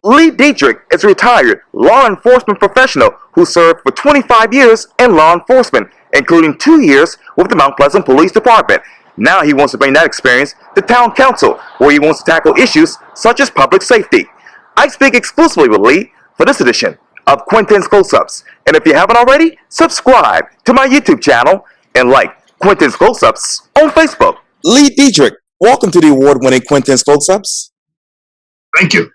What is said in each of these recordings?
Lee Dittrich is a retired law enforcement professional who served for 25 years in law enforcement, including 2 years with the Mount Pleasant Police Department. Now he wants to bring that experience to town council, where he wants to tackle issues such as public safety. I speak exclusively with Lee for this edition of Quintin's Close-Ups. And if you haven't already, subscribe to my YouTube channel and like Quintin's Close-Ups on Facebook. Lee Dittrich, welcome to the award-winning Quintin's Close-Ups. Thank you.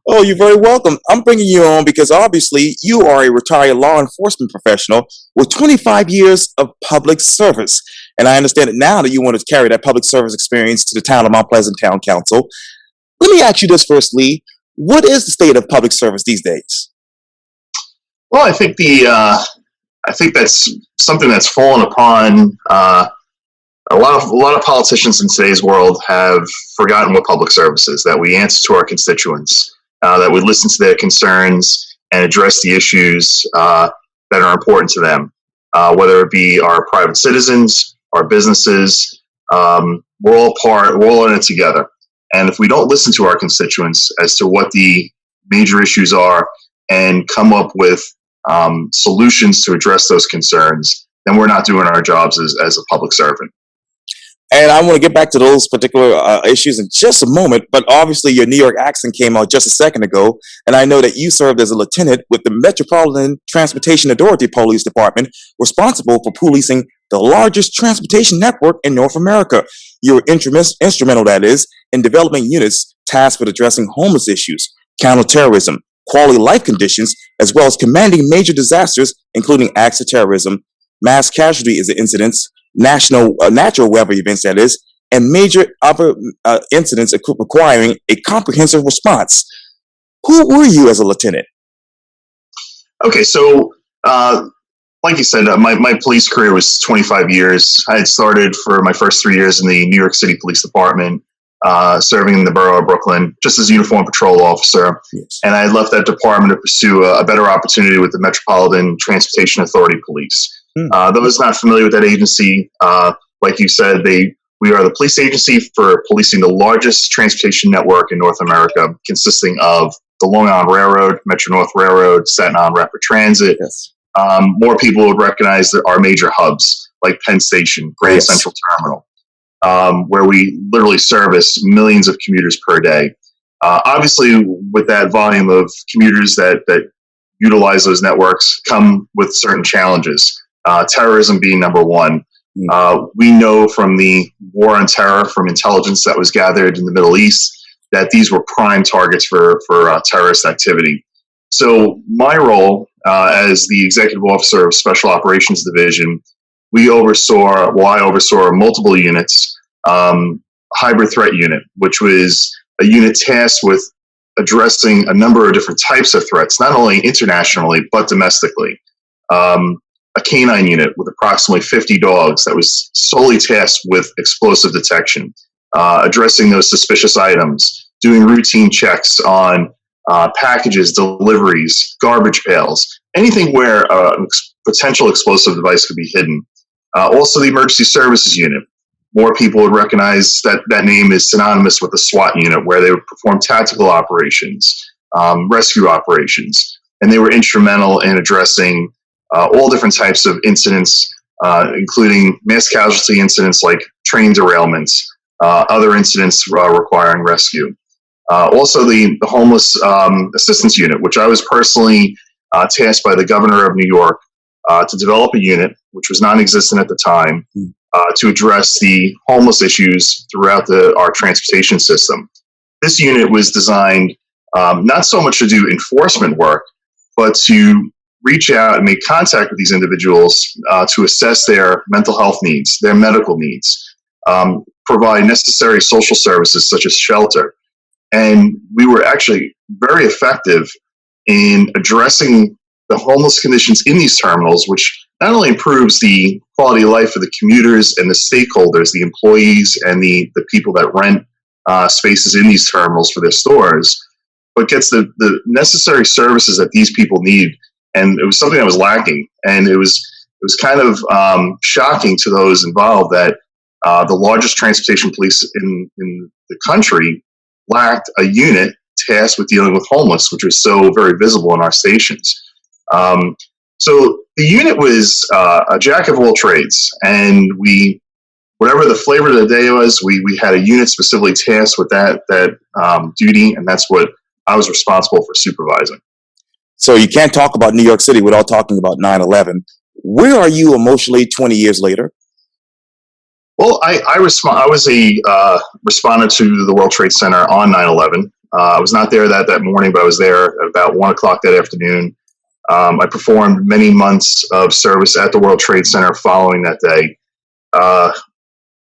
Oh, you're very welcome. I'm bringing you on because obviously you are a retired law enforcement professional with 25 years of public service. And I understand it now that you want to carry that public service experience to the town of Mount Pleasant Town Council. Let me ask you this first, Lee. What is the state of public service these days? Well, I think that's something that's fallen upon. A lot of politicians in today's world have forgotten what public service is. That we answer to our constituents, that we listen to their concerns and address the issues that are important to them, whether it be our private citizens, our businesses. We're all in it together. And if we don't listen to our constituents as to what the major issues are and come up with solutions to address those concerns, then we're not doing our jobs as a public servant. And I want to get back to those particular issues in just a moment, but obviously your New York accent came out just a second ago, and I know that you served as a lieutenant with the Metropolitan Transportation Authority Police Department, responsible for policing the largest transportation network in North America. You were instrumental, that is, in developing units tasked with addressing homeless issues, counterterrorism, quality life conditions, as well as commanding major disasters, including acts of terrorism, mass casualty incidents, natural weather events, that is, and major other incidents requiring a comprehensive response. Who were you as a lieutenant? Okay, so like you said, my police career was 25 years. I had started for my first 3 years in the New York City Police Department, serving in the borough of Brooklyn, just as a uniform patrol officer. Yes. And I had left that department to pursue a better opportunity with the Metropolitan Transportation Authority Police. Those not familiar with that agency, like you said, we are the police agency for policing the largest transportation network in North America, consisting of the Long Island Railroad, Metro North Railroad, Staten Island Rapid Transit. Yes. More people would recognize our major hubs like Penn Station, Grand Central Terminal, where we literally service millions of commuters per day. Obviously, with that volume of commuters that utilize those networks come with certain challenges. Terrorism being number one. We know from the war on terror, from intelligence that was gathered in the Middle East, that these were prime targets for terrorist activity. So my role as the executive officer of Special Operations Division, I oversaw multiple units, hybrid threat unit, which was a unit tasked with addressing a number of different types of threats, not only internationally, but domestically. A canine unit with approximately 50 dogs that was solely tasked with explosive detection, addressing those suspicious items, doing routine checks on packages, deliveries, garbage pails, anything where a potential explosive device could be hidden. Also the emergency services unit. More people would recognize that name is synonymous with the SWAT unit, where they would perform tactical operations, rescue operations, and they were instrumental in addressing all different types of incidents, including mass casualty incidents like train derailments, other incidents requiring rescue. Also, the homeless assistance unit, which I was personally tasked by the governor of New York to develop a unit, which was non-existent at the time, to address the homeless issues throughout our transportation system. This unit was designed not so much to do enforcement work, but to reach out and make contact with these individuals to assess their mental health needs, their medical needs, provide necessary social services such as shelter. And we were actually very effective in addressing the homeless conditions in these terminals, which not only improves the quality of life for the commuters and the stakeholders, the employees and the people that rent spaces in these terminals for their stores, but gets the necessary services that these people need. And it was something that was lacking. And it was kind of shocking to those involved that the largest transportation police in the country lacked a unit tasked with dealing with homeless, which was so very visible in our stations. So the unit was a jack of all trades, and whatever the flavor of the day was, we had a unit specifically tasked with that duty, and that's what I was responsible for supervising. So you can't talk about New York City without talking about 9/11. Where are you emotionally 20 years later? Well, I was a respondent to the World Trade Center on 9/11. I was not there that morning, but I was there at about 1 o'clock that afternoon. I performed many months of service at the World Trade Center following that day. I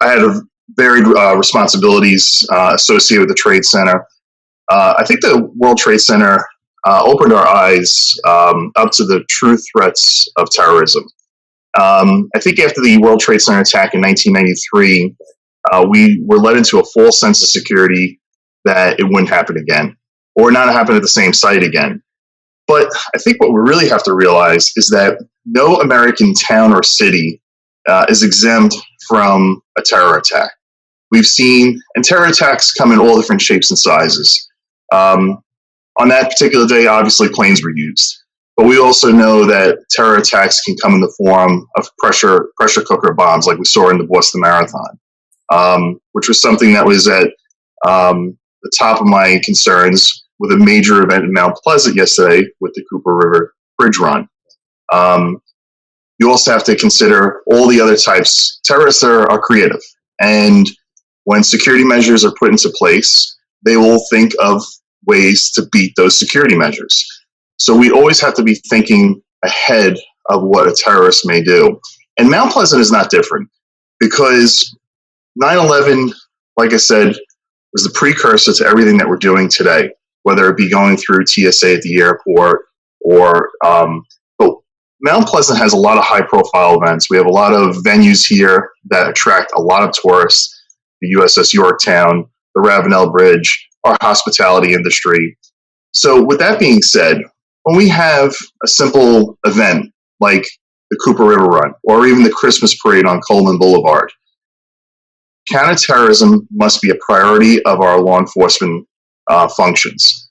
had varied responsibilities associated with the Trade Center. I think the World Trade Center opened our eyes up to the true threats of terrorism. I think after the World Trade Center attack in 1993, we were led into a false sense of security that it wouldn't happen again, or not happen at the same site again. But I think what we really have to realize is that no American town or city is exempt from a terror attack. We've seen, and terror attacks come in all different shapes and sizes. On that particular day, obviously planes were used. But we also know that terror attacks can come in the form of pressure cooker bombs, like we saw in the Boston Marathon, which was something that was at the top of my concerns with a major event in Mount Pleasant yesterday with the Cooper River Bridge Run. You also have to consider all the other types. Terrorists are creative, and when security measures are put into place, they will think of ways to beat those security measures. So we always have to be thinking ahead of what a terrorist may do. And Mount Pleasant is not different, because 9/11, like I said, was the precursor to everything that we're doing today, whether it be going through TSA at the airport or, but Mount Pleasant has a lot of high profile events. We have a lot of venues here that attract a lot of tourists, the USS Yorktown, the Ravenel Bridge, our hospitality industry. So with that being said, when we have a simple event like the Cooper River Run or even the Christmas parade on Coleman Boulevard, counterterrorism must be a priority of our law enforcement functions.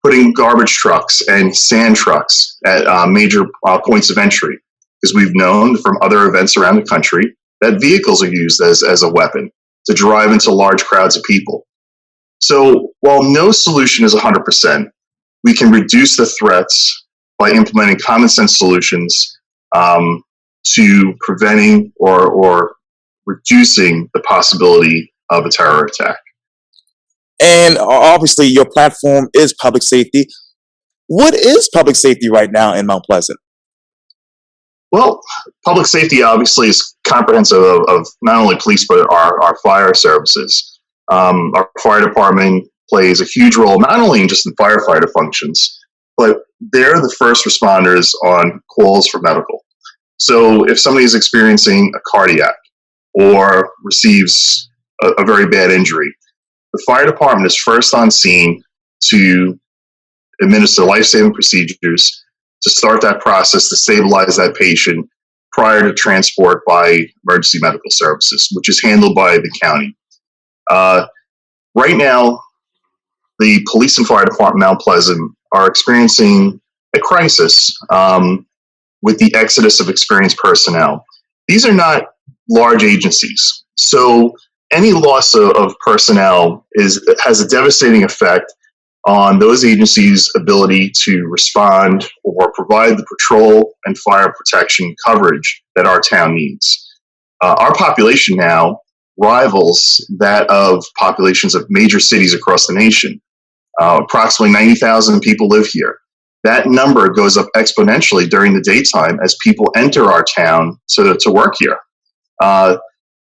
Putting garbage trucks and sand trucks at major points of entry, because we've known from other events around the country that vehicles are used as a weapon to drive into large crowds of people. So while no solution is 100%, we can reduce the threats by implementing common sense solutions to preventing or reducing the possibility of a terror attack. And obviously, your platform is public safety. What is public safety right now in Mount Pleasant? Well, public safety obviously is comprehensive of not only police, but our fire services. Our fire department plays a huge role, not only in just in firefighter functions, but they're the first responders on calls for medical. So if somebody is experiencing a cardiac or receives a very bad injury, the fire department is first on scene to administer life-saving procedures, to start that process, to stabilize that patient prior to transport by emergency medical services, which is handled by the county. Right now, the police and fire department Mount Pleasant are experiencing a crisis with the exodus of experienced personnel. These are not large agencies, so any loss of personnel has a devastating effect on those agencies' ability to respond or provide the patrol and fire protection coverage that our town needs. Our population now rivals that of populations of major cities across the nation. Approximately 90,000 people live here. That number goes up exponentially during the daytime as people enter our town to work here.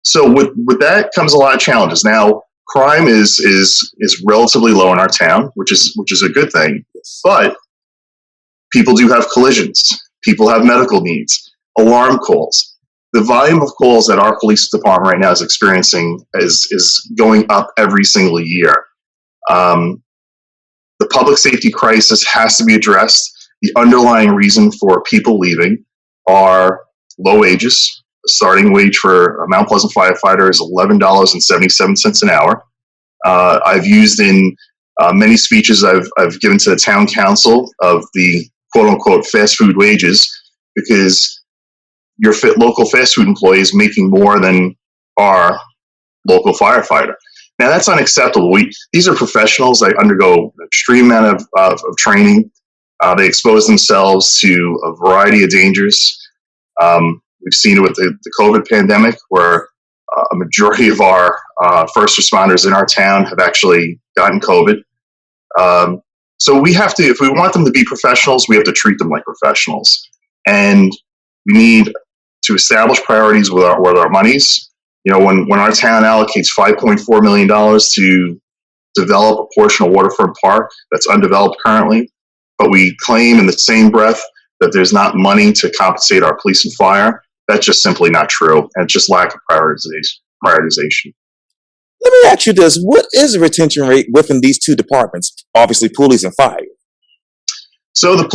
So with that comes a lot of challenges. Now, crime is relatively low in our town, which is a good thing. But people do have collisions. People have medical needs, alarm calls. The volume of calls that our police department right now is experiencing is going up every single year. The public safety crisis has to be addressed. The underlying reason for people leaving are low wages. The starting wage for a Mount Pleasant firefighter is $11.77 an hour. I've used in Many speeches I've given to the town council of the quote unquote fast food wages, because your local fast food employee is making more than our local firefighter. Now that's unacceptable. These are professionals. They undergo an extreme amount of training. They expose themselves to a variety of dangers. We've seen it with the COVID pandemic, where a majority of our first responders in our town have actually gotten COVID. So we have to, if we want them to be professionals, we have to treat them like professionals. And we need to establish priorities with our monies. You know, when our town allocates $5.4 million to develop a portion of Waterfront Park that's undeveloped currently, but we claim in the same breath that there's not money to compensate our police and fire, that's just simply not true. And it's just lack of prioritization. Let me ask you this. What is the retention rate within these two departments? Obviously, police and fire. So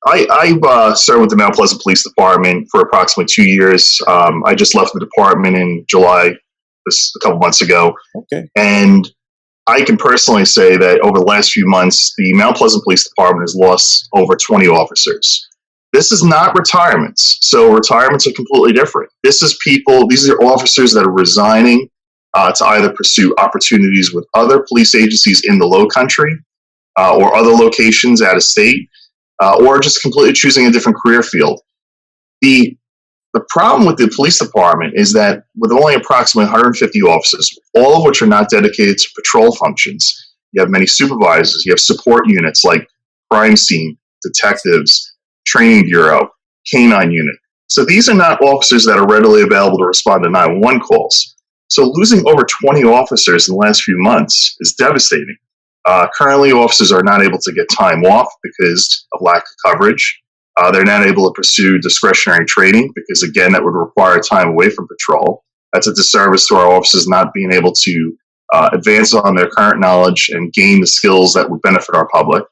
I served with the Mount Pleasant Police Department for approximately 2 years. I just left the department in July, a couple months ago. Okay. And I can personally say that over the last few months, the Mount Pleasant Police Department has lost over 20 officers. This is not retirements. So retirements are completely different. These are officers that are resigning to either pursue opportunities with other police agencies in the Low Country or other locations out of state, or just completely choosing a different career field. The problem with the police department is that with only approximately 150 officers, all of which are not dedicated to patrol functions, you have many supervisors, you have support units like crime scene, detectives, training bureau, canine unit. So these are not officers that are readily available to respond to 911 calls. So losing over 20 officers in the last few months is devastating. Currently, officers are not able to get time off because of lack of coverage. They're not able to pursue discretionary training because, again, that would require time away from patrol. That's a disservice to our officers not being able to advance on their current knowledge and gain the skills that would benefit our public.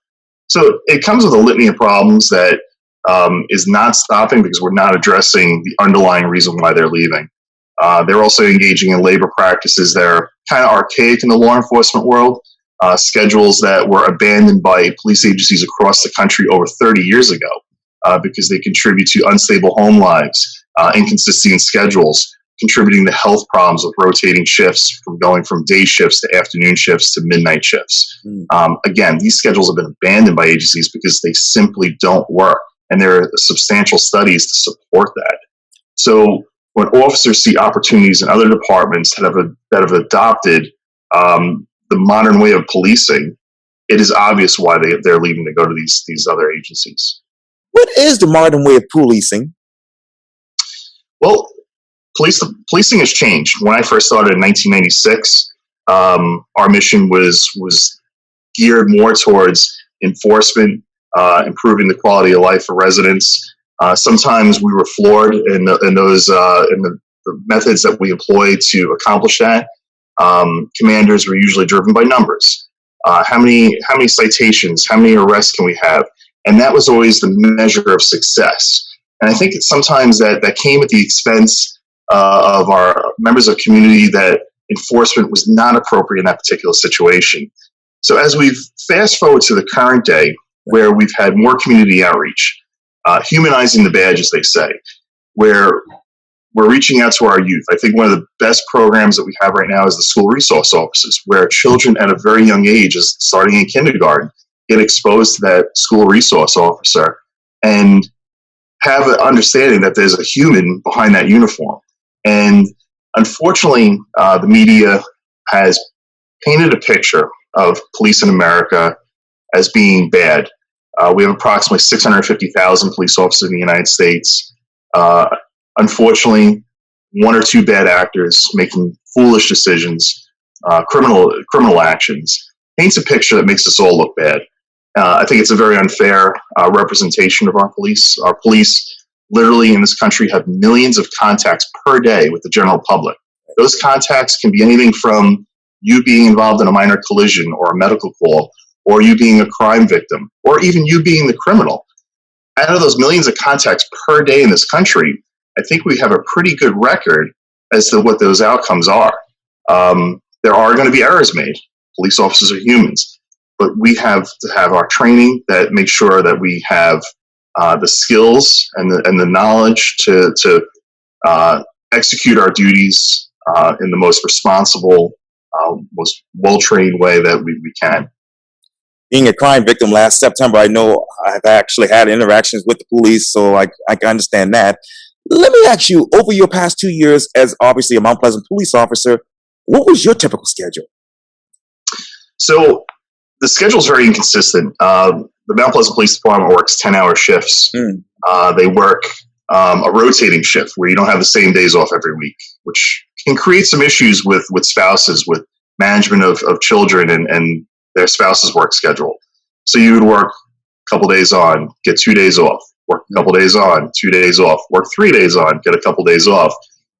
So it comes with a litany of problems that is not stopping because we're not addressing the underlying reason why they're leaving. They're also engaging in labor practices that are kind of archaic in the law enforcement world. Schedules that were abandoned by police agencies across the country over 30 years ago because they contribute to unstable home lives, inconsistency in schedules, contributing to health problems with rotating shifts from going from day shifts to afternoon shifts to midnight shifts. Again, these schedules have been abandoned by agencies because they simply don't work, and there are substantial studies to support that. So when officers see opportunities in other departments that have adopted the modern way of policing, it is obvious why they're leaving to go to these other agencies. What is the modern way of policing? Well, policing has changed. When I first started in 1996, our mission was geared more towards enforcement, improving the quality of life for residents. Sometimes we were floored in the methods that we employed to accomplish that. Commanders were usually driven by numbers. How many citations, how many arrests can we have? And that was always the measure of success. And I think sometimes that came at the expense of our members of community, that enforcement was not appropriate in that particular situation. So as we've fast forward to the current day, where we've had more community outreach, humanizing the badge, as they say, where we're reaching out to our youth. I think one of the best programs that we have right now is the school resource offices, where children at a very young age, starting in kindergarten, get exposed to that school resource officer and have an understanding that there's a human behind that uniform. And unfortunately, the media has painted a picture of police in America as being bad. We have approximately 650,000 police officers in the United States. Unfortunately, one or two bad actors making foolish decisions, criminal actions, paints a picture that makes us all look bad. I think it's a very unfair representation of our police. Our police literally in this country have millions of contacts per day with the general public. Those contacts can be anything from you being involved in a minor collision or a medical call, or you being a crime victim, or even you being the criminal. Out of those millions of contacts per day in this country, I think we have a pretty good record as to what those outcomes are. There are going to be errors made. Police officers are humans. but we have to have our training that makes sure that we have the skills and the knowledge to execute our duties in the most responsible, most well-trained way that we can. Being a crime victim last September, I know I've actually had interactions with the police, so I can understand that. Let me ask you, over your past 2 years as obviously a Mount Pleasant police officer, what was your typical schedule? So the schedule is very inconsistent. The Mount Pleasant Police Department works 10-hour shifts. They work a rotating shift where you don't have the same days off every week, which can create some issues with spouses, with management of children and their spouse's work schedule. So you would work a couple days on, get 2 days off, work a couple days on, 2 days off, work 3 days on, get a couple days off.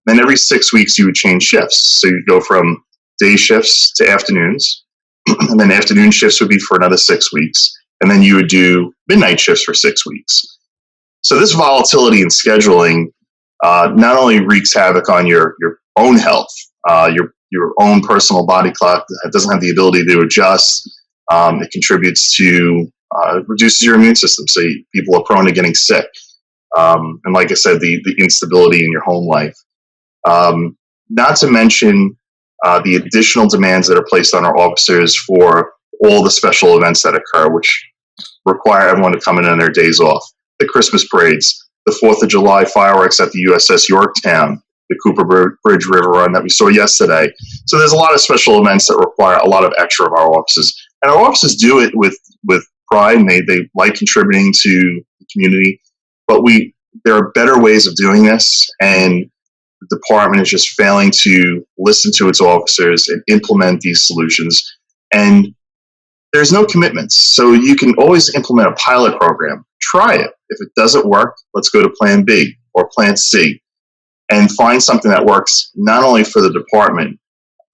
Then every 6 weeks you would change shifts. So you'd go from day shifts to afternoons, and then afternoon shifts would be for another 6 weeks, and then you would do midnight shifts for 6 weeks. So this volatility in scheduling not only wreaks havoc on your own health, your own personal body clock that doesn't have the ability to adjust. It contributes to reduces your immune system, so people are prone to getting sick. And like I said, the instability in your home life. Not to mention the additional demands that are placed on our officers for all the special events that occur, which require everyone to come in on their days off. The Christmas parades, the 4th of July fireworks at the USS Yorktown, the Cooper Bridge River Run that we saw yesterday. So there's a lot of special events that require a lot of extra of our officers. And our officers do it with pride, and they like contributing to the community. But there are better ways of doing this, and the department is just failing to listen to its officers and implement these solutions. And there's no commitments. So you can always implement a pilot program. Try it. If it doesn't work, let's go to plan B or plan C and find something that works not only for the department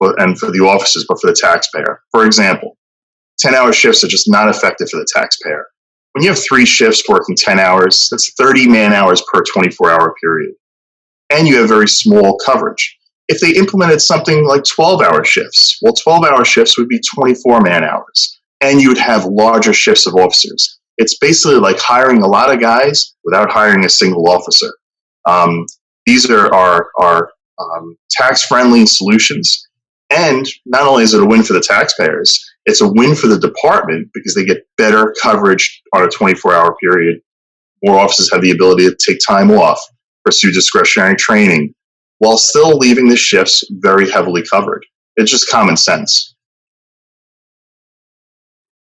and for the officers, but for the taxpayer. For example, 10-hour shifts are just not effective for the taxpayer. When you have 3 shifts working 10 hours, that's 30 man-hours per 24-hour period. And you have very small coverage. If they implemented something like 12-hour shifts, well, 12-hour shifts would be 24 man-hours, and you would have larger shifts of officers. It's basically like hiring a lot of guys without hiring a single officer. These are our tax-friendly solutions. And not only is it a win for the taxpayers, it's a win for the department because they get better coverage on a 24-hour period. More officers have the ability to take time off, pursue discretionary training, while still leaving the shifts very heavily covered. It's just common sense.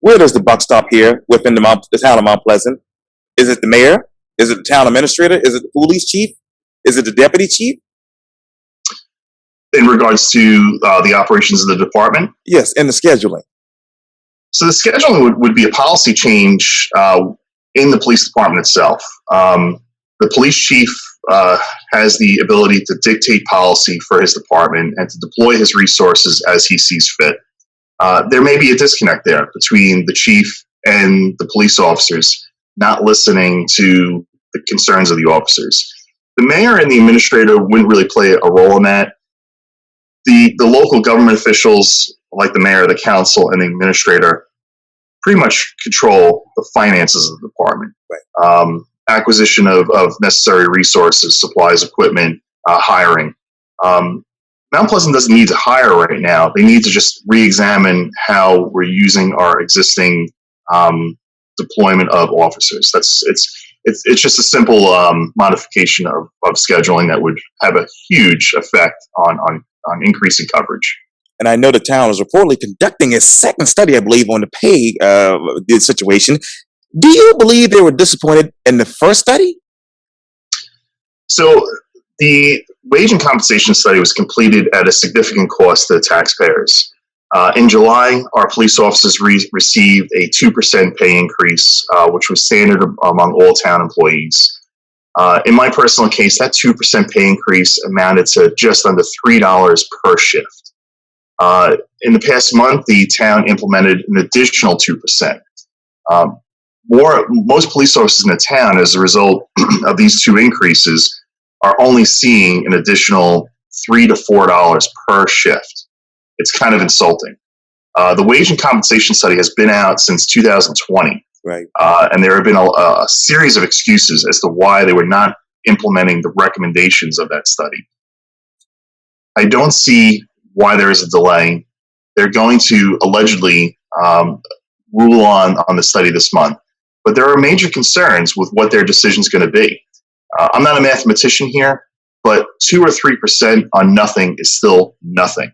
Where does the buck stop here within the town of Mount Pleasant? Is it the mayor? Is it the town administrator? Is it the police chief? Is it the deputy chief? In regards to the operations of the department? Yes, and the scheduling. So the scheduling would be a policy change in the police department itself. The police chief has the ability to dictate policy for his department and to deploy his resources as he sees fit. There may be a disconnect there between the chief and the police officers not listening to the concerns of the officers. The mayor and the administrator wouldn't really play a role in that. The local government officials, like the mayor, the council, and the administrator, pretty much control the finances of the department. Right. Acquisition of necessary resources, supplies, equipment, hiring. Mount Pleasant doesn't need to hire right now. They need to just re-examine how we're using our existing deployment of officers. It's just a simple modification of scheduling that would have a huge effect on increasing coverage. And I know the town is reportedly conducting a second study, I believe, on the pay situation. Do you believe they were disappointed in the first study? So the wage and compensation study was completed at a significant cost to the taxpayers. In July, our police officers received a 2% pay increase, which was standard among all town employees. In my personal case, that 2% pay increase amounted to just under $3 per shift. In the past month, the town implemented an additional 2%. Most police officers in the town, as a result of these 2 increases, are only seeing an additional $3 to $4 per shift. It's kind of insulting. The wage and compensation study has been out since 2020. Right. And there have been a series of excuses as to why they were not implementing the recommendations of that study. I don't see why there is a delay. They're going to allegedly rule on the study this month, but there are major concerns with what their decision is going to be. I'm not a mathematician here, but 2 or 3% on nothing is still nothing.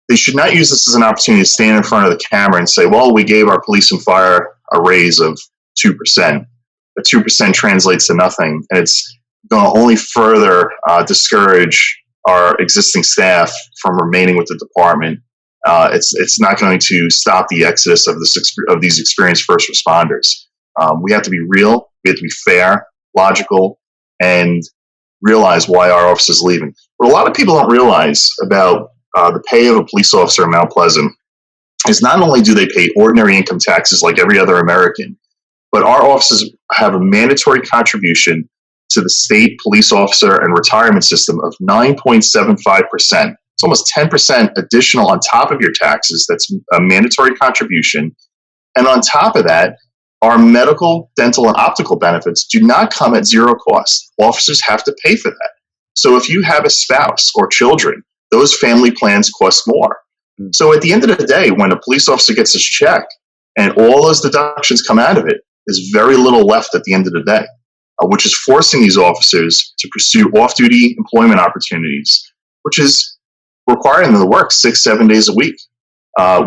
They should not use this as an opportunity to stand in front of the camera and say, well, we gave our police and fire a raise of 2%. The 2% translates to nothing, and it's going to only further discourage our existing staff from remaining with the department. It's not going to stop the exodus of these experienced first responders. We have to be real, we have to be fair, logical, and realize why our office is leaving. What a lot of people don't realize about the pay of a police officer in Mount Pleasant is not only do they pay ordinary income taxes like every other American, but our offices have a mandatory contribution to the state police officer and retirement system of 9.75%. It's almost 10% additional on top of your taxes. That's a mandatory contribution. And on top of that, our medical, dental, and optical benefits do not come at zero cost. Officers have to pay for that. So if you have a spouse or children, those family plans cost more. So at the end of the day, when a police officer gets his check and all those deductions come out of it, there's very little left at the end of the day, which is forcing these officers to pursue off-duty employment opportunities, which is requiring them to work 6-7 days a week.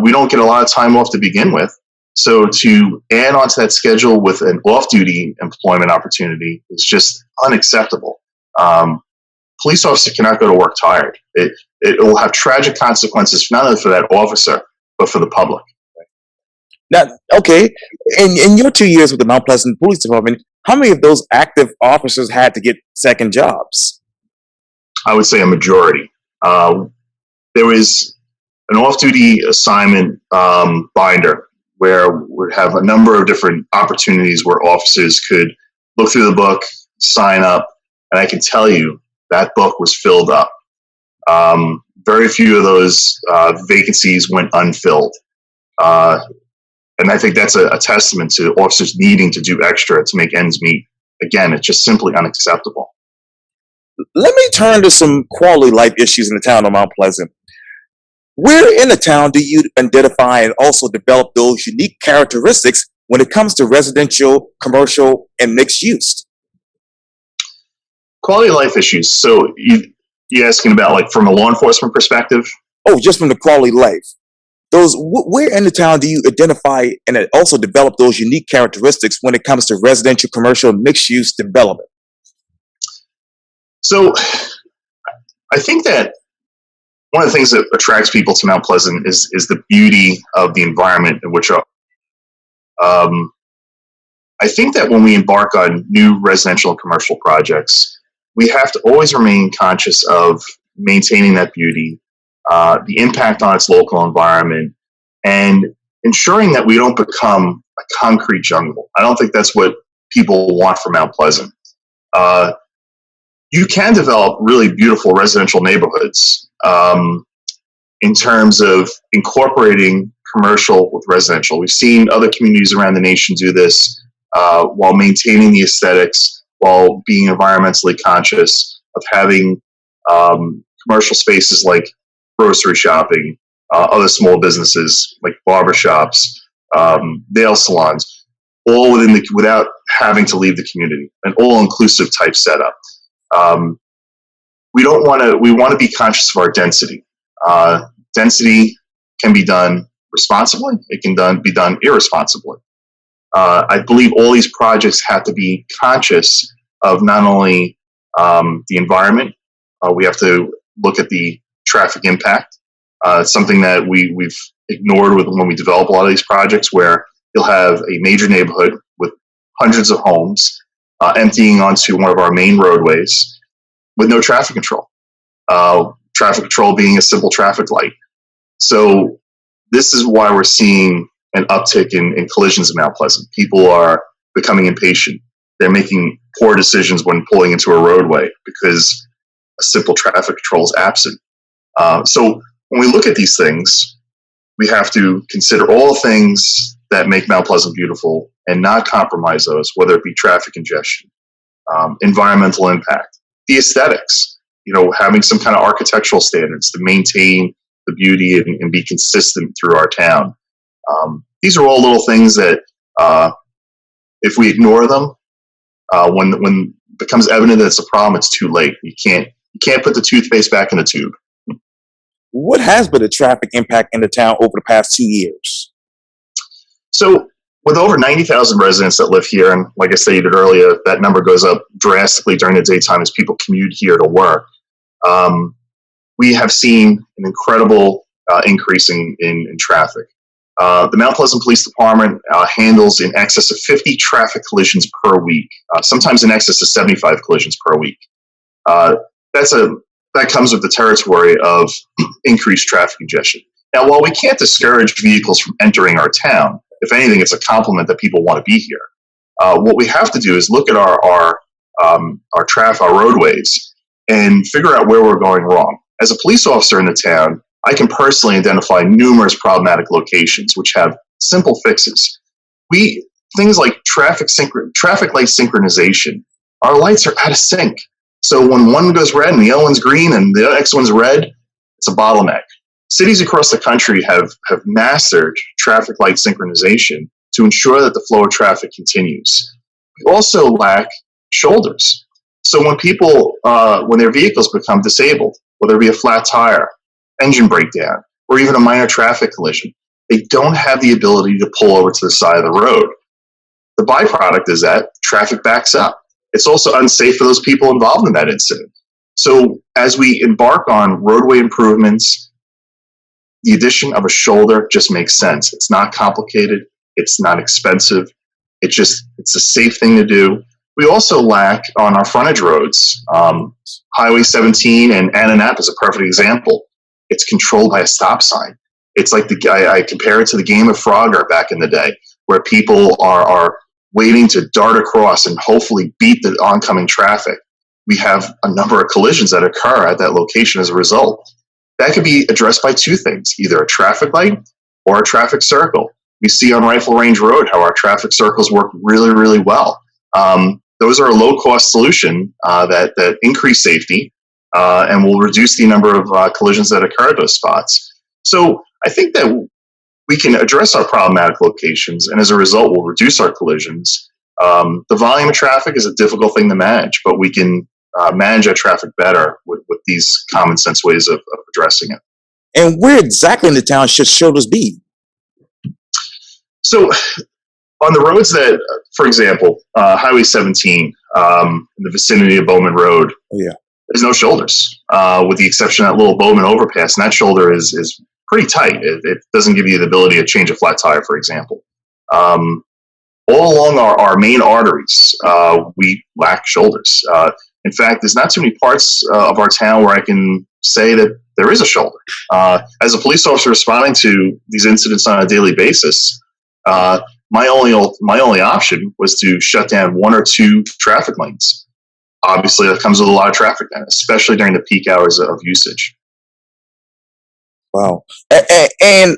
We don't get a lot of time off to begin with. So to add onto that schedule with an off-duty employment opportunity is just unacceptable. Police officer cannot go to work tired. It will have tragic consequences, not only for that officer, but for the public. Now, okay, in your 2 years with the Mount Pleasant Police Department, how many of those active officers had to get second jobs? I would say a majority. There was an off-duty assignment binder where we have a number of different opportunities where officers could look through the book, sign up, and I can tell you that book was filled up. Very few of those vacancies went unfilled. And I think that's a testament to officers needing to do extra to make ends meet. Again, it's just simply unacceptable. Let me turn to some quality life issues in the town of Mount Pleasant. Where in the town do you identify and also develop those unique characteristics when it comes to residential, commercial, and mixed use? Quality of life issues. So you're asking about like from a law enforcement perspective? Oh, just from the quality of life. Those, where in the town do you identify and also develop those unique characteristics when it comes to residential, commercial, and mixed use development? So I think that one of the things that attracts people to Mount Pleasant is the beauty of the environment in which I think that when we embark on new residential and commercial projects, we have to always remain conscious of maintaining that beauty, the impact on its local environment, and ensuring that we don't become a concrete jungle. I don't think that's what people want from Mount Pleasant. You can develop really beautiful residential neighborhoods in terms of incorporating commercial with residential. We've seen other communities around the nation do this while maintaining the aesthetics, while being environmentally conscious of having commercial spaces like grocery shopping, other small businesses like barbershops, nail salons, all without having to leave the community, an all-inclusive type setup. We want to be conscious of our density. Density can be done responsibly. It can be done irresponsibly. I believe all these projects have to be conscious of not only the environment. We have to look at the traffic impact. It's something that we've ignored when we develop a lot of these projects, where you'll have a major neighborhood with hundreds of homes emptying onto one of our main roadways with no traffic control. Traffic control being a simple traffic light. So this is why we're seeing an uptick in collisions in Mount Pleasant. People are becoming impatient. They're making poor decisions when pulling into a roadway because a simple traffic control is absent. So when we look at these things, we have to consider all things that make Mount Pleasant beautiful and not compromise those, whether it be traffic congestion, environmental impact, the aesthetics, having some kind of architectural standards to maintain the beauty and be consistent through our town. These are all little things that if we ignore them, when it becomes evident that it's a problem, it's too late. You can't put the toothpaste back in the tube. What has been the traffic impact in the town over the past 2 years? So with over 90,000 residents that live here, and like I stated earlier, that number goes up drastically during the daytime as people commute here to work. We have seen an incredible increase in traffic. The Mount Pleasant Police Department handles in excess of 50 traffic collisions per week, sometimes in excess of 75 collisions per week. That comes with the territory of increased traffic congestion. Now, while we can't discourage vehicles from entering our town, if anything, it's a compliment that people want to be here. What we have to do is look at our roadways and figure out where we're going wrong. As a police officer in the town, I can personally identify numerous problematic locations which have simple fixes. Things like traffic light synchronization. Our lights are out of sync. So when one goes red and the other one's green and the next one's red, it's a bottleneck. Cities across the country have mastered traffic light synchronization to ensure that the flow of traffic continues. We also lack shoulders. So when their vehicles become disabled, whether it be a flat tire, engine breakdown, or even a minor traffic collision, they don't have the ability to pull over to the side of the road. The byproduct is that traffic backs up. It's also unsafe for those people involved in that incident. So as we embark on roadway improvements, the addition of a shoulder just makes sense. It's not complicated. It's not expensive. It's a safe thing to do. We also lack on our frontage roads. Highway 17 and Ananap is a perfect example. It's controlled by a stop sign. It's like I compare it to the game of Frogger back in the day, where people are waiting to dart across and hopefully beat the oncoming traffic. We have a number of collisions that occur at that location as a result. That could be addressed by two things, either a traffic light or a traffic circle. We see on Rifle Range Road how our traffic circles work really, really well. Those are a low-cost solution that increase safety and will reduce the number of collisions that occur at those spots. So I think that we can address our problematic locations, and as a result, we'll reduce our collisions. The volume of traffic is a difficult thing to manage, but we can manage our traffic better with these common sense ways of addressing it. And where exactly in the town should shoulders be? So on the roads that, for example, Highway 17, in the vicinity of Bowman Road, there's no shoulders, with the exception of that little Bowman overpass, and that shoulder is pretty tight. It doesn't give you the ability to change a flat tire, for example. All along our main arteries, we lack shoulders. In fact, there's not too many parts of our town where I can say that there is a shoulder. As a police officer responding to these incidents on a daily basis, my only option was to shut down one or two traffic lanes. Obviously, that comes with a lot of traffic then, especially during the peak hours of usage. Wow. And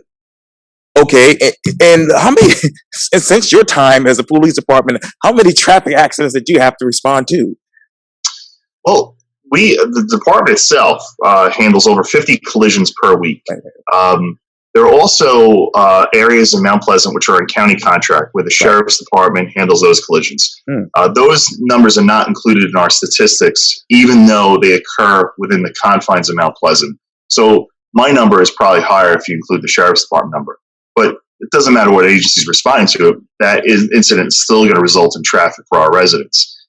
how many, since your time as a police department, how many traffic accidents did you have to respond to? Well, the department itself handles over 50 collisions per week. There are also areas in Mount Pleasant which are in county contract where the sheriff's department handles those collisions. Those numbers are not included in our statistics, even though they occur within the confines of Mount Pleasant. So my number is probably higher if you include the sheriff's department number. But it doesn't matter what agency is responding to it, that incident is still going to result in traffic for our residents.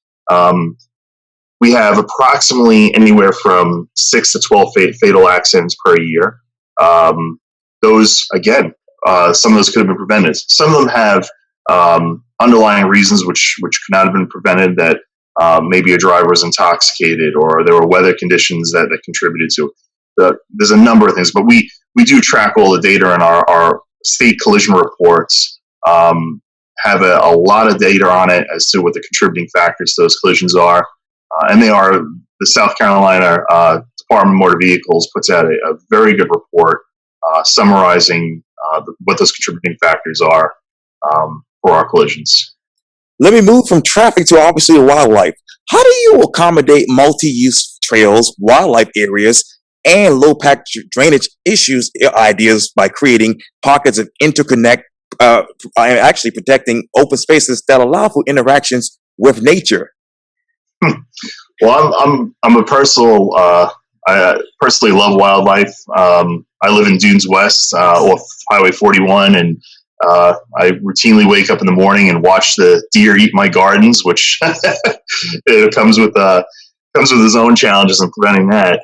We have approximately anywhere from 6 to 12 fatal accidents per year. Those, again, some of those could have been prevented. Some of them have underlying reasons which could not have been prevented, that maybe a driver was intoxicated or there were weather conditions that contributed to it. There's a number of things, but we do track all the data in our state collision reports, have a lot of data on it as to what the contributing factors to those collisions are. And they are the South Carolina Department of Motor Vehicles puts out a very good report summarizing what those contributing factors are for our collisions. Let me move from traffic to obviously wildlife. How do you accommodate multi-use trails, wildlife areas, and low-pack drainage ideas by creating pockets of interconnect, and actually protecting open spaces that allow for interactions with nature? Well, I'm a personal. I personally love wildlife. I live in Dunes West, off Highway 41, and I routinely wake up in the morning and watch the deer eat my gardens, which it comes with its own challenges in preventing that.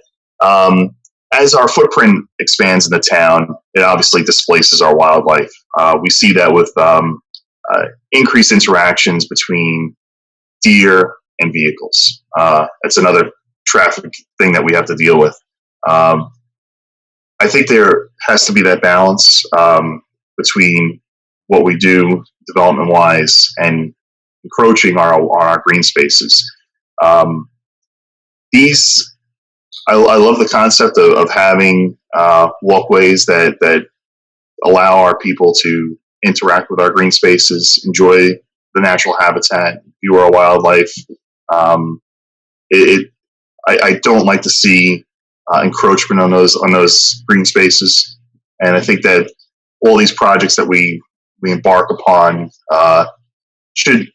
As our footprint expands in the town, it obviously displaces our wildlife. We see that with increased interactions between deer and vehicles. It's another traffic thing that we have to deal with. I think there has to be that balance between what we do development-wise and encroaching on our green spaces. I love the concept of having walkways that allow our people to interact with our green spaces, enjoy the natural habitat, view our wildlife. I don't like to see encroachment on those green spaces, and I think that all these projects that we embark upon should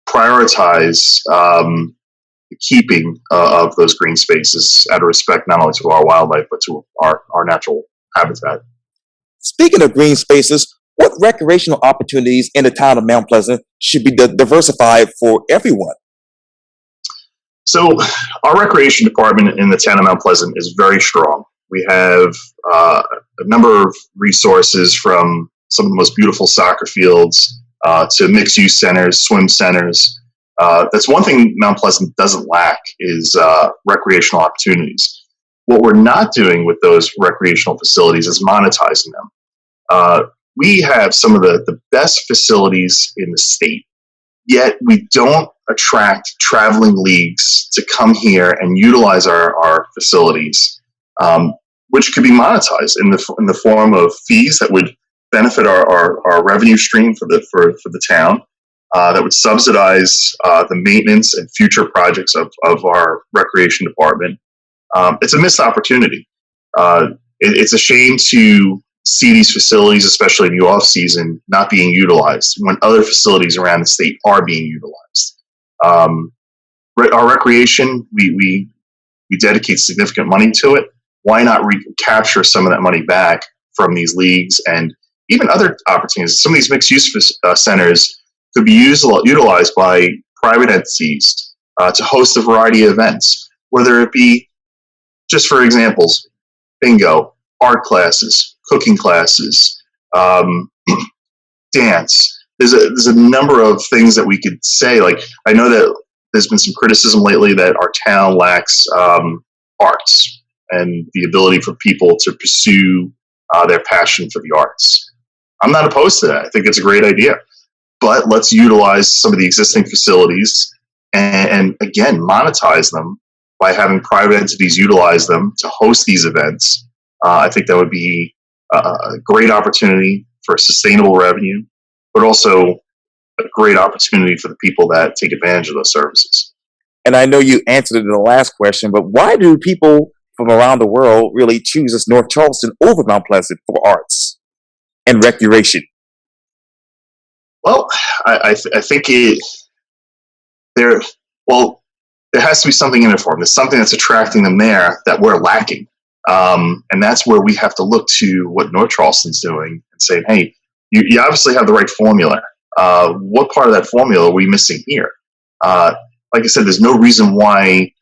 prioritize the keeping of those green spaces out of respect not only to our wildlife but to our natural habitat. Speaking of green spaces, what recreational opportunities in the town of Mount Pleasant should be diversified for everyone? So our recreation department in the town of Mount Pleasant is very strong. We have a number of resources, from some of the most beautiful soccer fields to mixed-use centers, swim centers. That's one thing Mount Pleasant doesn't lack is recreational opportunities. What we're not doing with those recreational facilities is monetizing them. We have some of the best facilities in the state, yet we don't attract traveling leagues to come here and utilize our facilities, which could be monetized in the form of fees that would benefit our revenue stream for the town, that would subsidize the maintenance and future projects of our recreation department. It's a missed opportunity. It's a shame to see these facilities, especially in the off season, not being utilized when other facilities around the state are being utilized. Our recreation, we dedicate significant money to it. Why not recapture some of that money back from these leagues and even other opportunities? Some of these mixed-use centers could be utilized by private entities to host a variety of events, whether it be, just for examples, bingo, art classes, cooking classes, dance. There's a number of things that we could say. Like, I know that there's been some criticism lately that our town lacks arts and the ability for people to pursue their passion for the arts. I'm not opposed to that. I think it's a great idea. But let's utilize some of the existing facilities and again, monetize them by having private entities utilize them to host these events. I think that would be a great opportunity for sustainable revenue, but also a great opportunity for the people that take advantage of those services. And I know you answered it in the last question, but why do people from around the world really choose us North Charleston over Mount Pleasant for arts and recreation? Well, I think there has to be something in it for them. There's something that's attracting them there that we're lacking. And that's where we have to look to what North Charleston's doing and say, hey, you obviously have the right formula. What part of that formula are we missing here? Like I said, there's no reason why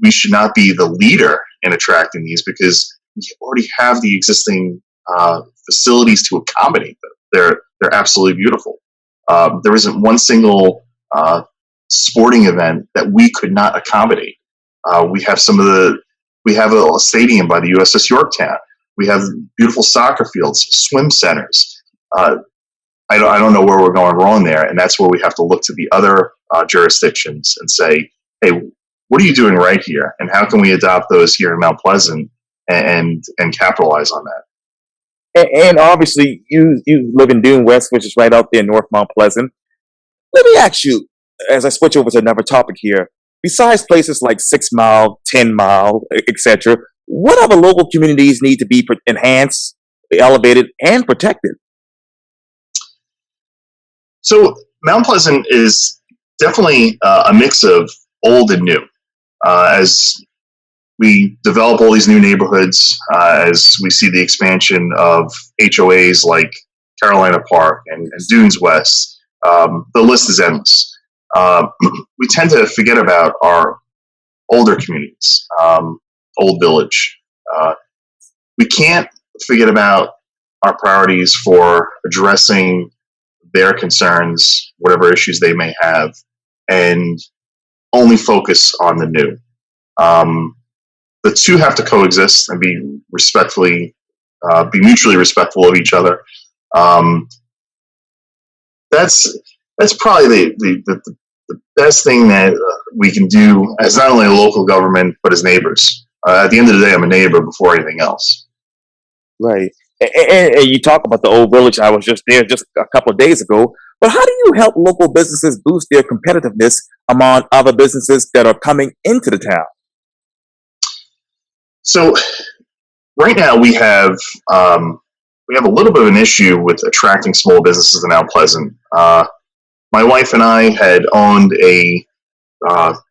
we should not be the leader in attracting these, because we already have the existing facilities to accommodate them. They're absolutely beautiful. There isn't one single sporting event that we could not accommodate. We have a stadium by the USS Yorktown. We have beautiful soccer fields, swim centers. I don't know where we're going wrong there, and that's where we have to look to the other jurisdictions and say, hey, what are you doing right here, and how can we adopt those here in Mount Pleasant and capitalize on that? And obviously, you live in Dune West, which is right out there in North Mount Pleasant. Let me ask you, as I switch over to another topic here, besides places like 6 Mile, 10 Mile, etc., what other local communities need to be enhanced, elevated, and protected? So Mount Pleasant is definitely a mix of old and new. As we develop all these new neighborhoods, as we see the expansion of HOAs like Carolina Park and Dunes West, the list is endless. We tend to forget about our older communities, Old Village. We can't forget about our priorities for addressing their concerns, whatever issues they may have, and only focus on the new. The two have to coexist and be mutually respectful of each other. That's probably the best thing that we can do as not only a local government but as neighbors. At the end of the day, I'm a neighbor before anything else. Right. And you talk about the old village. I was just there just a couple of days ago. But how do you help local businesses boost their competitiveness among other businesses that are coming into the town? So right now we have a little bit of an issue with attracting small businesses in Mount Pleasant. My wife and I had owned a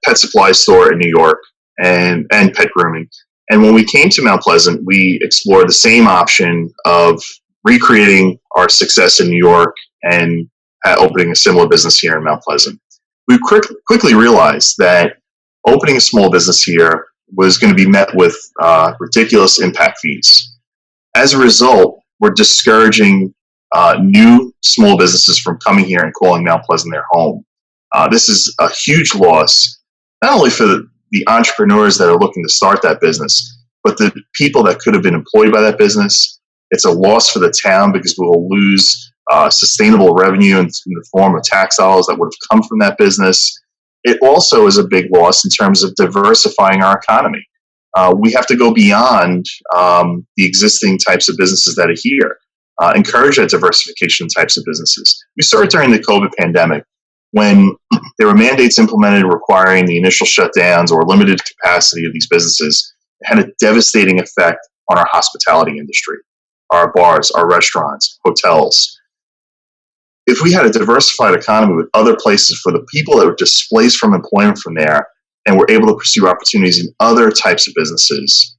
pet supply store in New York and pet grooming. And when we came to Mount Pleasant, we explored the same option of recreating our success in New York and opening a similar business here in Mount Pleasant. We quickly realized that opening a small business here was going to be met with ridiculous impact fees. As a result, we're discouraging new small businesses from coming here and calling Mount Pleasant their home. This is a huge loss, not only for the entrepreneurs that are looking to start that business, but the people that could have been employed by that business. It's a loss for the town because we will lose sustainable revenue in the form of tax dollars that would have come from that business. It also is a big loss in terms of diversifying our economy. We have to go beyond the existing types of businesses that are here, encourage that diversification types of businesses. We saw it during the COVID pandemic when there were mandates implemented requiring the initial shutdowns or limited capacity of these businesses. It had a devastating effect on our hospitality industry, our bars, our restaurants, hotels. If we had a diversified economy with other places for the people that were displaced from employment from there and were able to pursue opportunities in other types of businesses,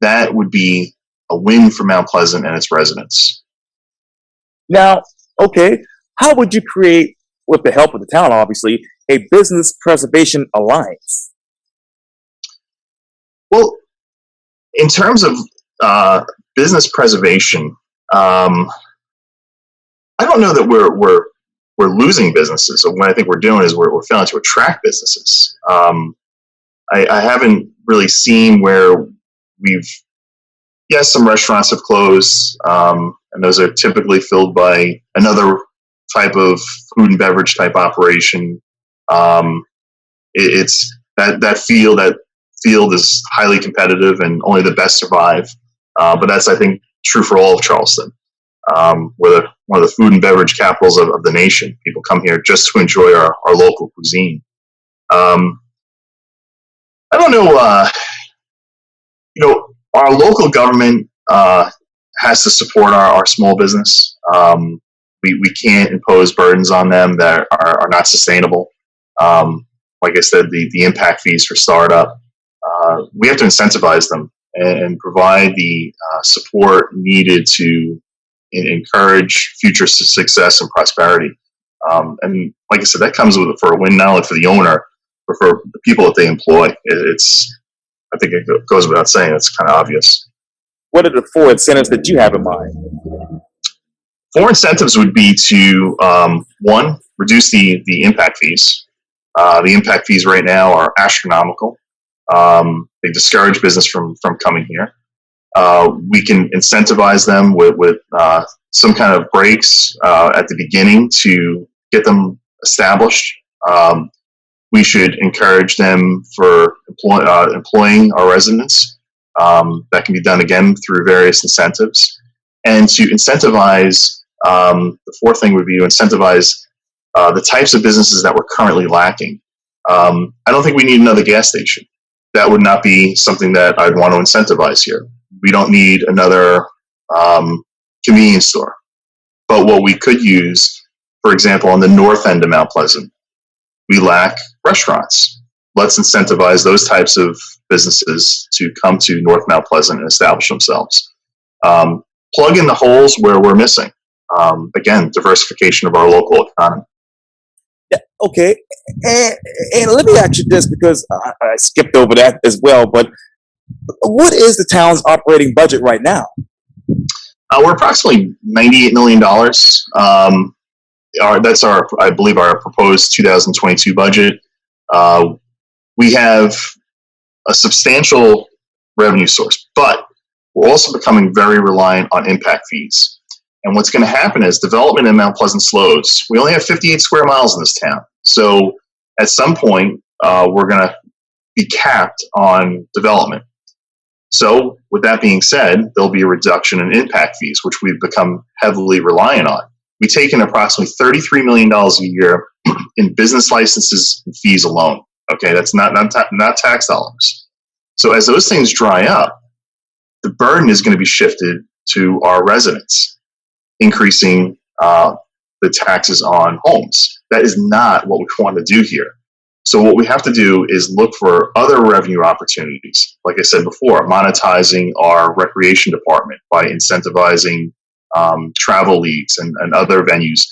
that would be a win for Mount Pleasant and its residents. Now, okay, how would you create, with the help of the town, obviously, a business preservation alliance? Well, in terms of business preservation, I don't know that we're losing businesses. So what I think we're doing is we're failing to attract businesses. I haven't really seen where yes, some restaurants have closed, and those are typically filled by another type of food and beverage type operation. It's that field is highly competitive and only the best survive. But that's, I think, true for all of Charleston. We're one of the food and beverage capitals of the nation. People come here just to enjoy our local cuisine. I don't know, our local government has to support our small business. We can't impose burdens on them that are not sustainable. Like I said, the impact fees for startup. We have to incentivize them and provide the support needed to encourage future success and prosperity. And like I said, that comes for a win not only for the owner, but for the people that they employ. I think it goes without saying, it's kind of obvious. What are the 4 incentives that you have in mind? 4 incentives would be to, one, reduce the impact fees. The impact fees right now are astronomical. They discourage business from coming here. We can incentivize them with some kind of breaks at the beginning to get them established. We should encourage them for employing our residents. That can be done again through various incentives. And to incentivize, the fourth thing would be to incentivize the types of businesses that we're currently lacking. I don't think we need another gas station. That would not be something that I'd want to incentivize here. We don't need another convenience store. But what we could use, for example, on the north end of Mount Pleasant, we lack restaurants. Let's incentivize those types of businesses to come to North Mount Pleasant and establish themselves. Plug in the holes where we're missing. Again, diversification of our local economy. Yeah, okay. And let me ask you this, because I skipped over that as well, but what is the town's operating budget right now? We're approximately $98 million. That's I believe, our proposed 2022 budget. We have a substantial revenue source, but we're also becoming very reliant on impact fees. And what's going to happen is development in Mount Pleasant slows. We only have 58 square miles in this town. So at some point, we're going to be capped on development. So with that being said, there'll be a reduction in impact fees, which we've become heavily reliant on. We take in approximately $33 million a year in business licenses and fees alone. Okay, that's not tax dollars. So as those things dry up, the burden is going to be shifted to our residents, increasing the taxes on homes. That is not what we want to do here. So what we have to do is look for other revenue opportunities. Like I said before, monetizing our recreation department by incentivizing travel leagues and other venues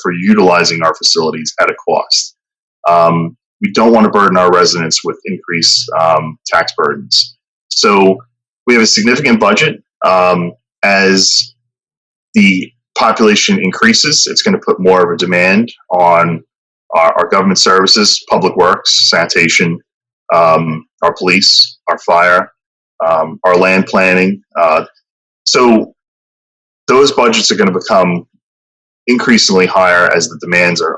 for utilizing our facilities at a cost. We don't want to burden our residents with increased tax burdens. So we have a significant budget. As the population increases, it's going to put more of a demand on our government services, public works, sanitation, our police, our fire, our land planning. So those budgets are going to become increasingly higher as the demands are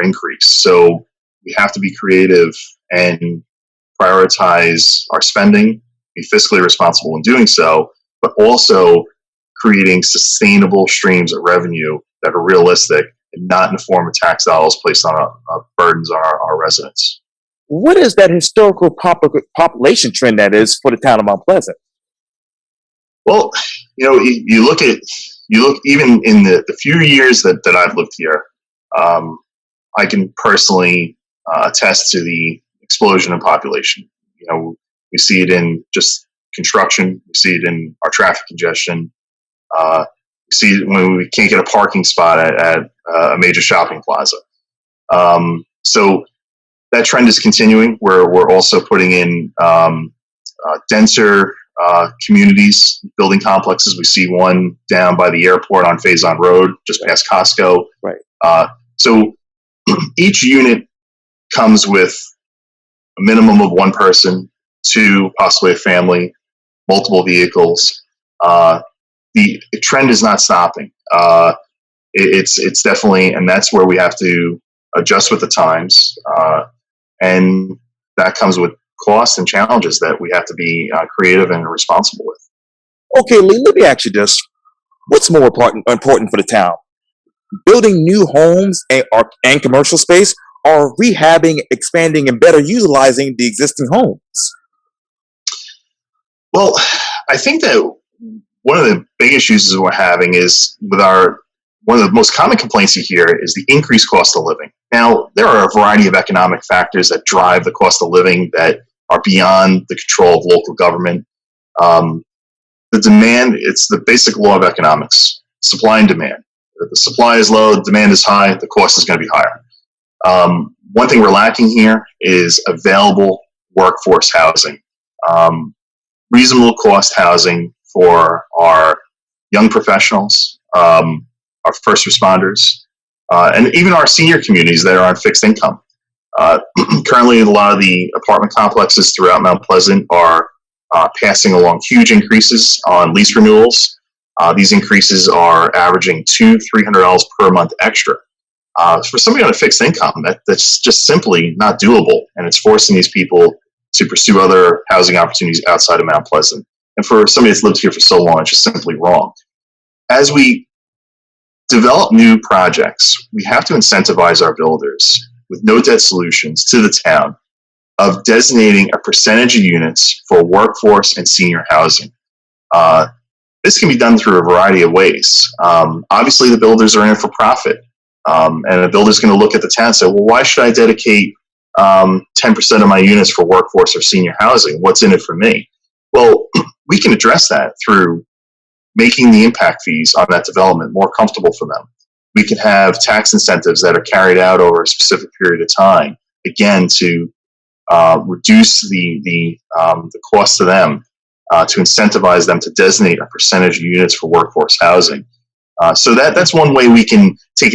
increased. So we have to be creative and prioritize our spending, be fiscally responsible in doing so, but also creating sustainable streams of revenue that are realistic and not in the form of tax dollars placed on burdens on our residents. What is that historical population trend that is for the town of Mount Pleasant? Well, you look even in the few years that I've lived here, I can personally attest to the explosion in population. We see it in just construction. We see it in our traffic congestion. We see it when we can't get a parking spot at a major shopping plaza. So that trend is continuing, where we're also putting in denser communities, building complexes. We see one down by the airport on Faison Road, just past Costco. Right. So each unit comes with a minimum of one person, two, possibly a family, multiple vehicles. The trend is not stopping. It's definitely, and that's where we have to adjust with the times, and that comes with costs and challenges that we have to be creative and responsible with. Okay, Lee, let me ask you this. What's more important for the town? Building new homes and commercial space, or rehabbing, expanding, and better utilizing the existing homes? Well, I think that one of the big issues we're having is with one of the most common complaints you hear is the increased cost of living. Now, there are a variety of economic factors that drive the cost of living that are beyond the control of local government. The demand, it's the basic law of economics, supply and demand. If the supply is low, the demand is high, the cost is going to be higher. One thing we're lacking here is available workforce housing. Reasonable cost housing for our young professionals, our first responders, and even our senior communities that are on fixed income. Currently, a lot of the apartment complexes throughout Mount Pleasant are passing along huge increases on lease renewals. These increases are averaging $200-300 per month extra. For somebody on a fixed income, that's just simply not doable, and it's forcing these people to pursue other housing opportunities outside of Mount Pleasant. And for somebody that's lived here for so long, it's just simply wrong. As we develop new projects, we have to incentivize our builders with no debt solutions to the town of designating a percentage of units for workforce and senior housing. This can be done through a variety of ways. Obviously, the builders are in it for profit. And the builder's going to look at the town and say, well, why should I dedicate 10% of my units for workforce or senior housing? What's in it for me? Well, we can address that through making the impact fees on that development more comfortable for them. We can have tax incentives that are carried out over a specific period of time, again, to reduce the cost to them, to incentivize them to designate a percentage of units for workforce housing. So that's one way we can take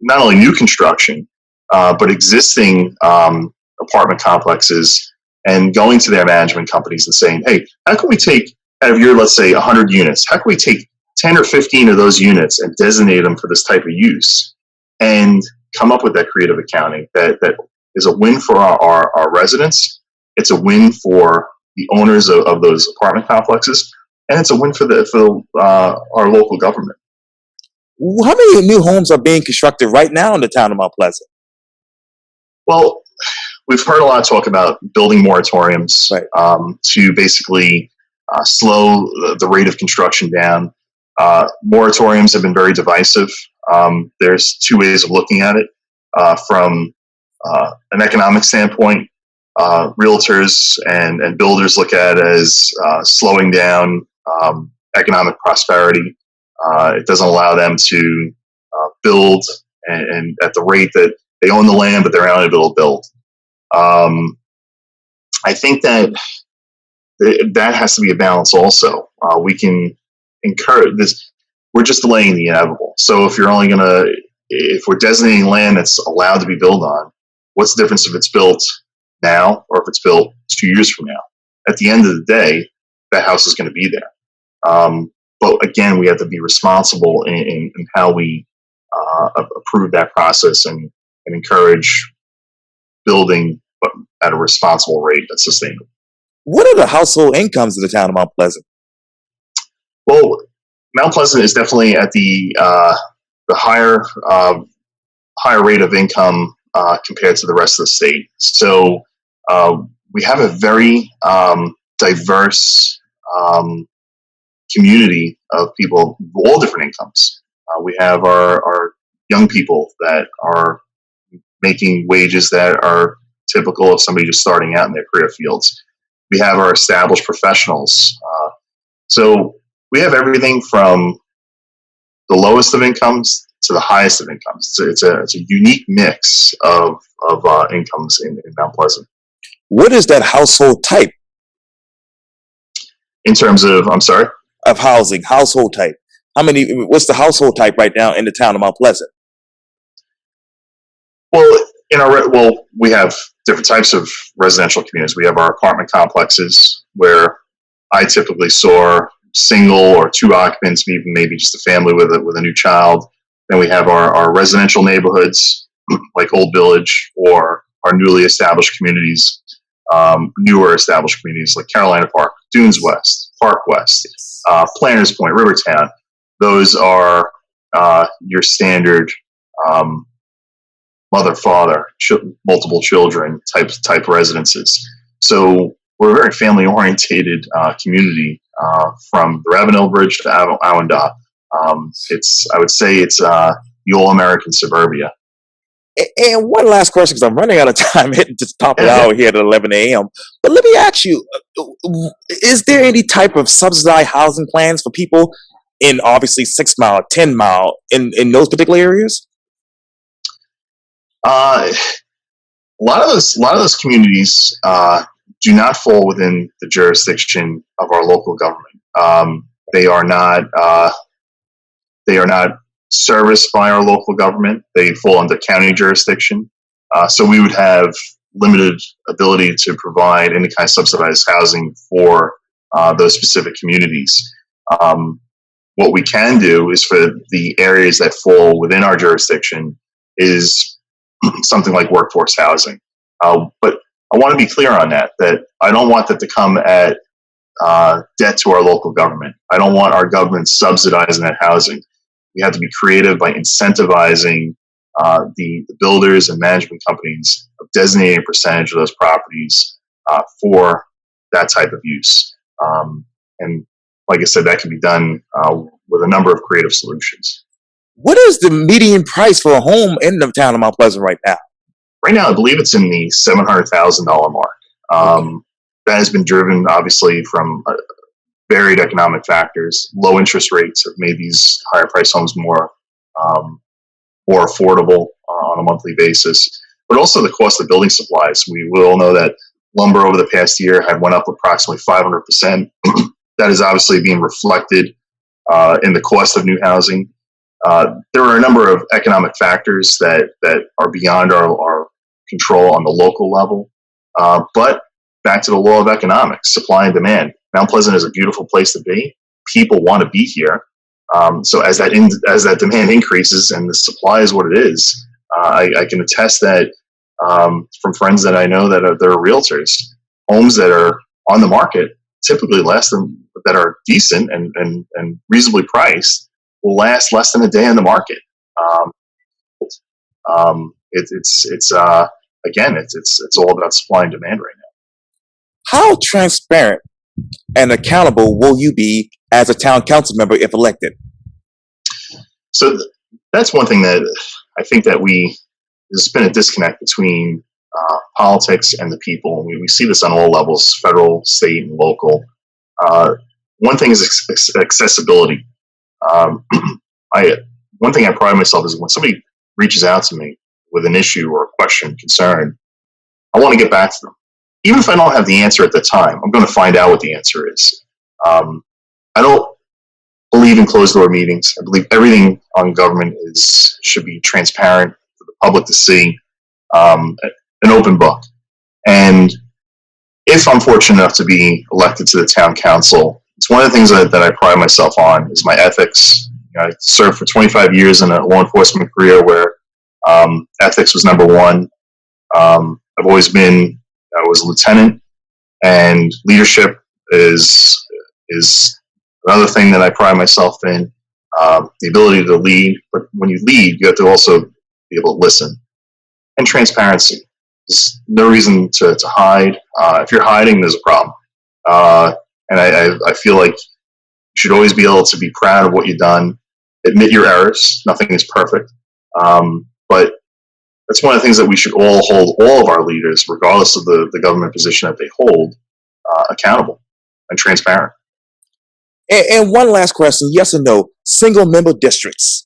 not only new construction, but existing apartment complexes and going to their management companies and saying, hey, how can we take, out of your, let's say, 100 units, how can we take 10 or 15 of those units and designate them for this type of use and come up with that creative accounting that is a win for our residents, it's a win for the owners of those apartment complexes, and it's a win for our local government. How many new homes are being constructed right now in the town of Mount Pleasant? Well, we've heard a lot of talk about building moratoriums, right, to basically slow the rate of construction down. Moratoriums have been very divisive. There's two ways of looking at it. From an economic standpoint, realtors and builders look at it as slowing down economic prosperity. It doesn't allow them to build and at the rate that they own the land, but they're unable to build. I think that has to be a balance also. We can encourage this. We're just delaying the inevitable. So if we're designating land that's allowed to be built on, what's the difference if it's built now or if it's built 2 years from now? At the end of the day, that house is going to be there. But again, we have to be responsible in how we approve that process and encourage building, but at a responsible rate that's sustainable. What are the household incomes of the town of Mount Pleasant? Well, Mount Pleasant is definitely at the higher rate of income compared to the rest of the state. So we have a very diverse community of people of all different incomes. We have our young people that are making wages that are typical of somebody just starting out in their career fields. We have our established professionals. So we have everything from the lowest of incomes to the highest of incomes. It's a unique mix of incomes in Mount Pleasant. What is that household type? In terms of, I'm sorry? Of housing, household type. What's the household type right now in the town of Mount Pleasant? Well, we have different types of residential communities. We have our apartment complexes where I typically saw single or two occupants, even maybe just a family with a new child. Then we have our residential neighborhoods like Old Village, or our newly established communities, newer established communities like Carolina Park, Dunes West, Park West, Planters Point, Rivertown. Those are your standard mother, father, multiple children type residences. So we're a very family orientated community from the Ravenel Bridge to Awanda. I would say it's the all American suburbia. And one last question, because I'm running out of time, hitting to the top of the hour here at 11 a.m. But let me ask you, is there any type of subsidized housing plans for people in obviously 6 Mile, 10 Mile, in those particular areas? A lot of those communities do not fall within the jurisdiction of our local government. They are not serviced by our local government. They fall under county jurisdiction. So we would have limited ability to provide any kind of subsidized housing for those specific communities. What we can do is for the areas that fall within our jurisdiction, is something like workforce housing. But I want to be clear on that I don't want that to come at debt to our local government. I don't want our government subsidizing that housing. We have to be creative by incentivizing the builders and management companies of designating a percentage of those properties for that type of use. And like I said, that can be done with a number of creative solutions. What is the median price for a home in the town of Mount Pleasant right now? Right now, I believe it's in the $700,000 mark. Okay. That has been driven, obviously, from varied economic factors. Low interest rates have made these higher price homes more affordable on a monthly basis, but also the cost of building supplies. We all know that lumber over the past year had went up approximately 500%. That is obviously being reflected in the cost of new housing. There are a number of economic factors that are beyond our control on the local level, but back to the law of economics, supply and demand. Mount Pleasant is a beautiful place to be. People want to be here. So as that demand increases and the supply is what it is, I can attest that from friends that I know that are realtors, homes that are on the market typically that are decent and reasonably priced will last less than a day in the market. It's all about supply and demand right now. How transparent and accountable will you be as a town council member if elected? So that's one thing that I think that there's been a disconnect between politics and the people. We see this on all levels, federal, state, and local. One thing is accessibility. One thing I pride myself is when somebody reaches out to me with an issue or a question, concern, I want to get back to them. Even if I don't have the answer at the time, I'm going to find out what the answer is. I don't believe in closed door meetings. I believe everything on government should be transparent for the public to see, an open book. And if I'm fortunate enough to be elected to the town council, it's one of the things that I pride myself on is my ethics. I served for 25 years in a law enforcement career where ethics was number one. I've always been, I was a lieutenant, and leadership is another thing that I pride myself in. The ability to lead, but when you lead, you have to also be able to listen. And transparency. There's no reason to hide. If you're hiding, there's a problem. And I feel like you should always be able to be proud of what you've done, admit your errors. Nothing is perfect. But that's one of the things that we should all hold all of our leaders, regardless of the government position that they hold, accountable and transparent. And one last question, yes or no, single member districts?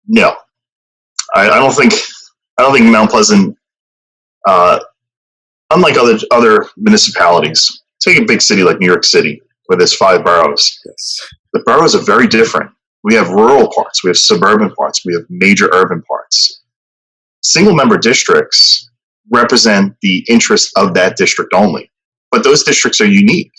No. I don't think Mount Pleasant, unlike other municipalities, take a big city like New York City, where there's 5 boroughs. Yes. The boroughs are very different. We have rural parts, we have suburban parts, we have major urban parts. Single member districts represent the interest of that district only. But those districts are unique.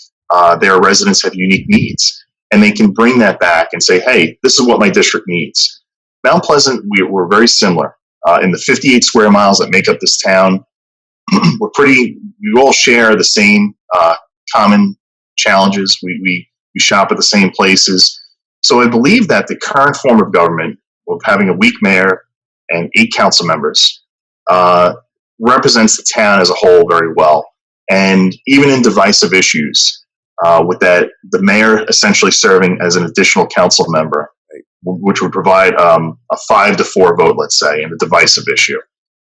Their residents have unique needs. And they can bring that back and say, hey, this is what my district needs. Mount Pleasant, we're very similar. In the 58 square miles that make up this town, we all share the same common challenges. We shop at the same places. So I believe that the current form of government, of having a weak mayor and 8 council members, represents the town as a whole very well. And even in divisive issues, with that, the mayor essentially serving as an additional council member, which would provide a 5-4 vote, let's say, in a divisive issue.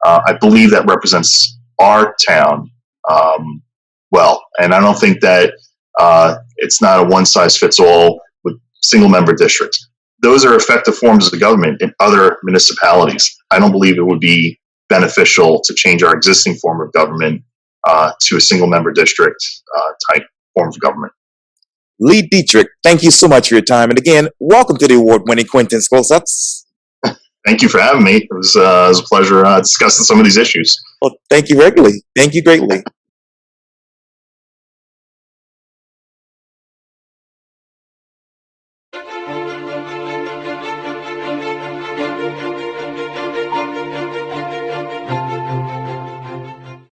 I believe that represents our town well. And I don't think that it's not a one-size-fits-all with single-member districts. Those are effective forms of government in other municipalities. I don't believe it would be beneficial to change our existing form of government to a single-member district type form of government. Lee Dittrich, thank you so much for your time. And again, welcome to the award-winning Quintin's Close-Ups. Thank you for having me. It was a pleasure discussing some of these issues. Well, thank you regularly. Thank you greatly.